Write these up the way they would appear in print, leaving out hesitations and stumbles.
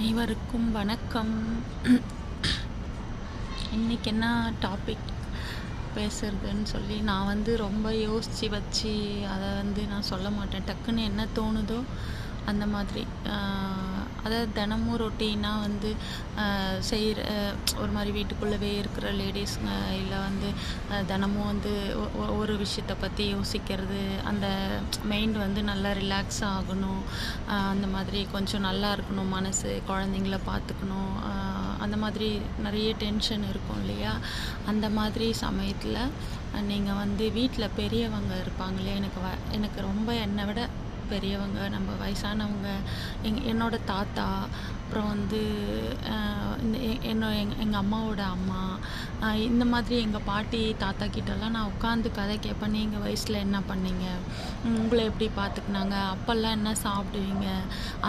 அனைவருக்கும் வணக்கம். இன்றைக்கி என்ன டாபிக் பேசுறதுன்னு சொல்லி நான் ரொம்ப யோசித்து வச்சு அதை நான் சொல்ல மாட்டேன். டக்குன்னு என்ன தோணுதோ அந்த மாதிரி. அதாவது தினமும் ரொட்டீனாக செய்கிற ஒரு மாதிரி வீட்டுக்குள்ளவே இருக்கிற லேடிஸுங்க இல்லை தினமும் ஒரு விஷயத்தை பற்றி யோசிக்கிறது, அந்த மைண்ட் நல்லா ரிலாக்ஸ் ஆகணும், அந்த மாதிரி கொஞ்சம் நல்லா இருக்கணும், மனசு குழந்தைங்கள பார்த்துக்கணும், அந்த மாதிரி நிறைய டென்ஷன் இருக்கும் இல்லையா? அந்த மாதிரி சமயத்தில் நீங்கள் வீட்டில் பெரியவங்க இருப்பாங்களே, எனக்கு ரொம்ப என்னை விட பெரியவங்க, நம்ம வயசானவங்க, என்னோட தாத்தா, அப்புறம் எங்கள் அம்மாவோட அம்மா, இந்த மாதிரி எங்கள் பாட்டி தாத்தா கிட்டலாம் நான் உட்காந்து கதை கேட்பேன். நீங்கள் வயசில் என்ன பண்ணீங்க, உங்களை எப்படி பார்த்துக்கினாங்க, அப்போல்லாம் என்ன சாப்பிடுவீங்க,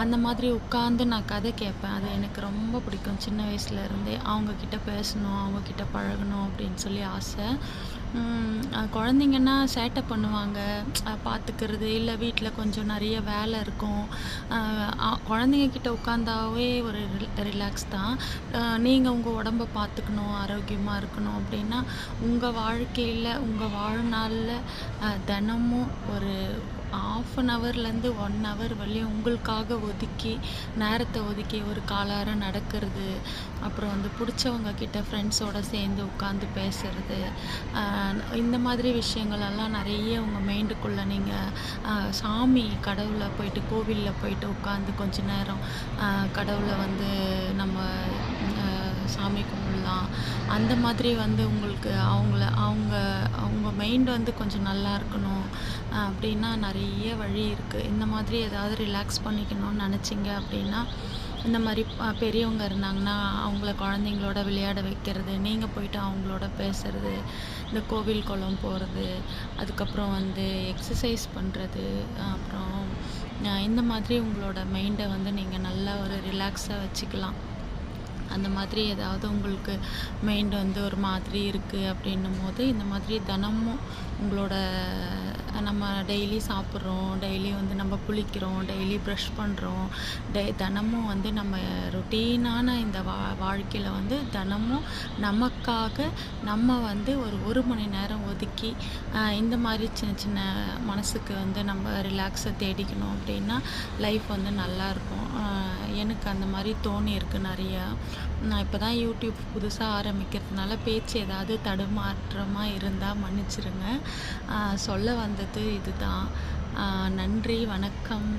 அந்த மாதிரி உட்காந்து நான் கதை கேட்பேன். அது எனக்கு ரொம்ப பிடிக்கும். சின்ன வயசுலேருந்தே அவங்கக்கிட்ட பேசணும், அவங்கக்கிட்ட பழகணும் அப்படின்னு சொல்லி ஆசை. குழந்தைங்கன்னா சேட்டை பண்ணுவாங்க, பார்த்துக்கிறது இல்லை, வீட்டில் கொஞ்சம் நிறைய வேலை இருக்கும். குழந்தைங்க கிட்ட உட்காந்தாவே ஒரு ரிலாக்ஸ் தான். நீங்கள் உங்கள் உடம்பை பார்த்துக்கணும், ஆரோக்கியமாக இருக்கணும் அப்படின்னா உங்கள் வாழ்க்கையில் உங்கள் வாழ்நாளில் தினமும் ஒரு 1/2 ஹவர்லேருந்து 1 ஹவர் வரையும் உங்களுக்காக நேரத்தை ஒதுக்கி ஒரு காலார நடக்கிறது, அப்புறம் பிடிச்சவங்க கிட்ட ஃப்ரெண்ட்ஸோடு சேர்ந்து உட்காந்து பேசுறது, இந்த மாதிரி விஷயங்களெல்லாம் நிறைய உங்கள் மைண்டுக்குள்ளே நீங்கள் சாமி கடவுளை போயிட்டு கோவிலில் போயிட்டு உட்காந்து கொஞ்ச நேரம் கடவுளை நம்ம சாமி கும்பிடலாம். அந்த மாதிரி உங்களுக்கு அவங்க மைண்ட் கொஞ்சம் நல்லா இருக்கணும் அப்படின்னா நிறைய வழி இருக்குது. இந்த மாதிரி ஏதாவது ரிலாக்ஸ் பண்ணிக்கணும்னு நினச்சிங்க அப்படின்னா, இந்த மாதிரி பெரியவங்க இருந்தாங்கன்னா அவங்கள குழந்தைங்களோட விளையாட வைக்கிறது, நீங்கள் போயிட்டு அவங்களோட பேசுகிறது, இந்த கோவில் குளம் போகிறது, அதுக்கப்புறம் எக்ஸசைஸ் பண்ணுறது, அப்புறம் இந்த மாதிரி உங்களோட மைண்டை நீங்கள் நல்லா ஒரு ரிலாக்ஸாக வச்சுக்கலாம். அந்த மாதிரி ஏதாவது உங்களுக்கு மைண்ட் ஒரு மாதிரி இருக்குது அப்படின்னும் போது, இந்த மாதிரி தினமும் உங்களோட நம்ம டெய்லி சாப்பிட்றோம், டெய்லி நம்ம குளிக்கிறோம், டெய்லி ப்ரஷ் பண்ணுறோம், தினமும் நம்ம ரொட்டீனான இந்த வாழ்க்கையில் தினமும் நமக்காக நம்ம ஒரு மணி நேரம் ஒதுக்கி இந்த மாதிரி சின்ன சின்ன மனசுக்கு நம்ம ரிலாக்ஸை தேடிக்கணும் அப்படின்னா லைஃப் நல்லாயிருக்கும். எனக்கு அந்த மாதிரி தோணியிருக்கு நிறையா. நான் இப்போ தான் யூடியூப் புதுசாக ஆரம்பிக்கிறதுனால பேச்சு ஏதாவது தடுமாற்றமாக இருந்தால் மன்னிச்சிருங்க. சொல்ல வந்தது இதுதான். நன்றி, வணக்கம்.